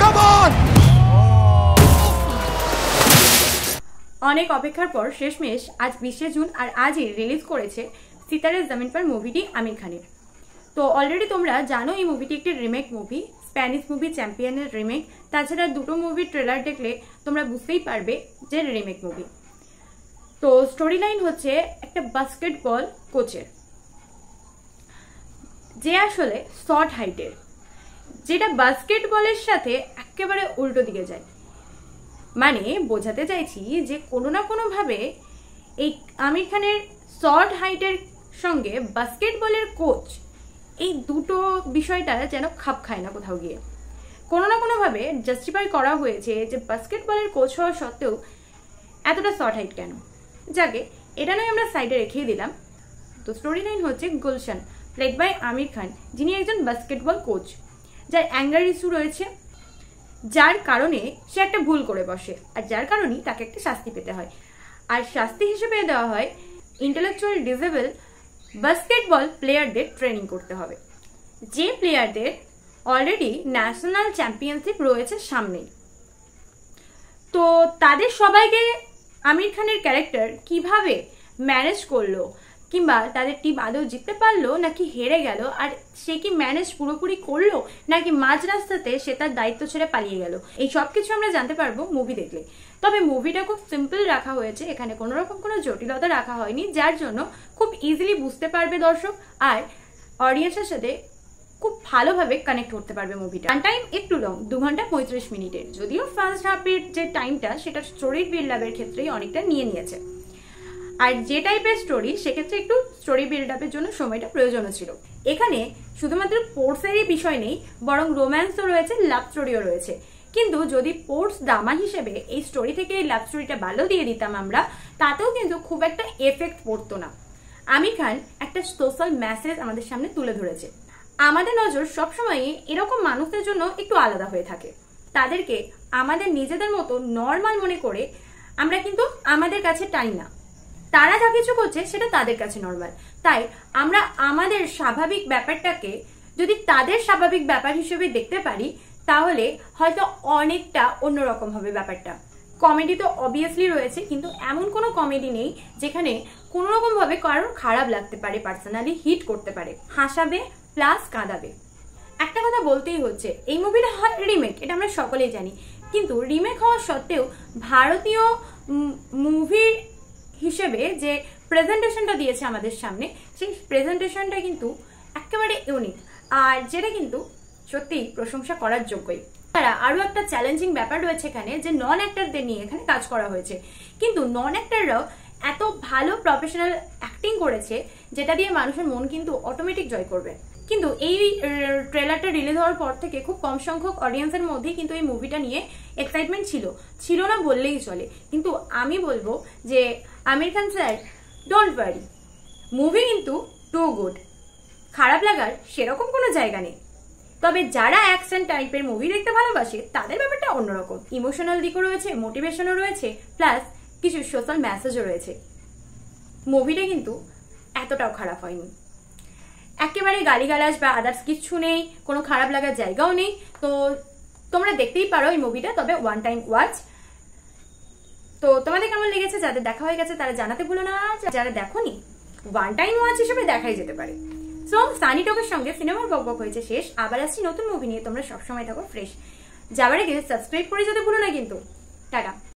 Come on. অনেক অপেক্ষার পর শেষমেশ আজ 20 জুন আর আজই রিলিজ করেছে সিতারে জমিন পর মুভিটি আমির খানের। তো অলরেডি তোমরা জানো এই মুভিটি একটি রিমেক মুভি, স্প্যানিশ মুভি চ্যাম্পিয়নের রিমেক। তাছাড়া দুটো মুভির ট্রেলার দেখলে তোমরা বুঝতেই পারবে যে রিমেক মুভি। তো স্টোরি লাইন হচ্ছে একটা বাস্কেটবল কোচের, যে আসলে শর্ট হাইটের, যেটা বাস্কেটবলের সাথে একেবারে উল্টো দিকে যায়। মানে বোঝাতে চাইছি যে কোনো না কোনোভাবে এই আমির খানের শর্ট হাইটের সঙ্গে বাস্কেটবলের কোচ, এই দুটো বিষয়টা যেন খাপ খায় না কোথাও গিয়ে। কোনো না কোনোভাবে জাস্টিফাই করা হয়েছে যে বাস্কেটবলের কোচ হওয়া সত্ত্বেও এতটা শর্ট হাইট কেন। যাকে এটা নয় আমরা সাইডে রেখেই দিলাম। তো স্টোরি লাইন হচ্ছে গুলশান, প্লেড বাই আমির খান, যিনি একজন বাস্কেটবল কোচ, যার অ্যাঙ্গার ইস্যু রয়েছে, যার কারণে সে একটা ভুল করে বসে, আর যার কারণেই তাকে একটা শাস্তি পেতে হয়। আর শাস্তি হিসেবে দেওয়া হয় ইন্টেলেকচুয়াল ডিসেবল বাস্কেটবল প্লেয়ারদের ট্রেনিং করতে হবে, যে প্লেয়ারদের অলরেডি ন্যাশনাল চ্যাম্পিয়নশিপ রয়েছে সামনেই। তো তাদের সবাইকে আমির খানের ক্যারেক্টার কিভাবে ম্যানেজ করলো, কিংবা তাদের টিম আদৌ জিততে পারলো নাকি হেরে গেল, আর সে কি ম্যানেজ পুরোপুরি করলো নাকি মাঝ রাস্তাতে সে তার দায়িত্ব ছেড়ে পালিয়ে গেল, এই সব কিছু আমরা জানতে পারবো মুভি দেখলে। তবে মুভিটা খুব সিম্পল রাখা হয়েছে, এখানে কোনো রকম কোনো জটিলতা রাখা হয়নি, যার জন্য খুব ইজিলি বুঝতে পারবে দর্শক, আর অডিয়েন্সের সাথে খুব ভালোভাবে কানেক্ট করতে পারবে মুভিটা। টাইম একটু লং, 2 ঘন্টা 35 মিনিটের, যদিও ফার্স্ট হাফের যে টাইমটা সেটা স্টোরির বিল্ড আপের ক্ষেত্রেই অনেকটা নিয়েছে। আর যে টাইপের স্টোরি, সেক্ষেত্রে একটু স্টোরি বিল্ড আপের জন্য সময়টা প্রয়োজন ছিল। এখানে শুধুমাত্র স্পোর্টসেরই বিষয় নেই, বরং রোম্যান্সও রয়েছে, লাভ স্টোরিও রয়েছে। কিন্তু যদি স্পোর্টস ড্রামা হিসেবে এই স্টোরি থেকে এই লাভ স্টোরিটা ভালো দিয়ে দিতাম আমরা, তাতেও কিন্তু খুব একটা এফেক্ট পড়তো না। আমির খান একটা সোশ্যাল মেসেজ আমাদের সামনে তুলে ধরেছে। আমাদের নজর সবসময় এরকম মানুষদের জন্য একটু আলাদা হয়ে থাকে, তাদেরকে আমাদের নিজেদের মতো নর্মাল মনে করে আমরা কিন্তু আমাদের কাছে টানি না। তারা যা কিছু করছে সেটা তাদের কাছে নর্মাল, তাই আমরা আমাদের স্বাভাবিক ব্যাপারটাকে যদি তাদের স্বাভাবিক ব্যাপার হিসেবে দেখতে পারি, তাহলে হয়তো অনেকটা অন্যরকম হবে ব্যাপারটা। কমেডি তো অবভিয়াসলি রয়েছে, কিন্তু এমন কোনো কমেডি নেই যেখানে কোনো রকম ভাবে কারোর খারাপ লাগতে পারে, পার্সোনালি হিট করতে পারে, হাসাবে প্লাস কাঁদাবে। একটা কথা বলতেই হচ্ছে, এই মুভিটা হয় রিমেক, এটা আমরা সকলেই জানি, কিন্তু রিমেক হওয়া সত্ত্বেও ভারতীয় মুভির হিসেবে যে প্রেজেন্টেশনটা দিয়েছে আমাদের সামনে, সেই প্রেজেন্টেশনটা কিন্তু একেবারে ইউনিক, আর যেটা কিন্তু সত্যিই প্রশংসা করার যোগ্যই। তারা আরো একটা চ্যালেঞ্জিং ব্যাপার রয়েছে এখানে, যে নন অ্যাক্টরদের নিয়ে এখানে কাজ করা হয়েছে, কিন্তু নন অ্যাক্টররাও এত ভালো প্রফেশনাল অ্যাক্টিং করেছে, যেটা দিয়ে মানুষের মন কিন্তু অটোমেটিক জয় করবে। কিন্তু এই ট্রেলারটা রিলিজ হওয়ার পর থেকে খুব কম সংখ্যক অডিয়েন্সের মধ্যেই কিন্তু এই মুভিটা নিয়ে এক্সাইটমেন্ট ছিল না বললেই চলে। কিন্তু আমি বলবো যে Aamir Khan sir, don't worry, movie কিন্তু টু গুড, খারাপ লাগার সেরকম কোনো জায়গা নেই। তবে যারা অ্যাকশন টাইপের মুভি দেখতে ভালোবাসে তাদের ব্যাপারটা অন্যরকম, ইমোশনাল দিকও রয়েছে, মোটিভেশনও রয়েছে, প্লাস কিছু সোশ্যাল মেসেজও রয়েছে। মুভিটা কিন্তু এতটাও খারাপ হয়নি, একেবারে গালিগালাজ বা আদার্স কিছু নেই, কোনো খারাপ লাগার জায়গাও নেই। তো তোমরা দেখতেই পারো এই মুভিটা, তবে ওয়ান টাইম ওয়াচ। তো তোমাদের কেমন লেগেছে? যাদের দেখা হয়ে গেছে তারা জানাতে ভুলো না, যারা দেখোনি ওয়ান টাইম ওয়াচ হিসেবে দেখাই যেতে পারে। সো সানি টকের সঙ্গে সিনেমার বকবক হয়েছে শেষ, আবার আসছি নতুন মুভি নিয়ে। তোমরা সবসময় থাকো ফ্রেশ। যাবার আগে সাবস্ক্রাইব করে যেতে ভুলো না কিন্তু। টাটা।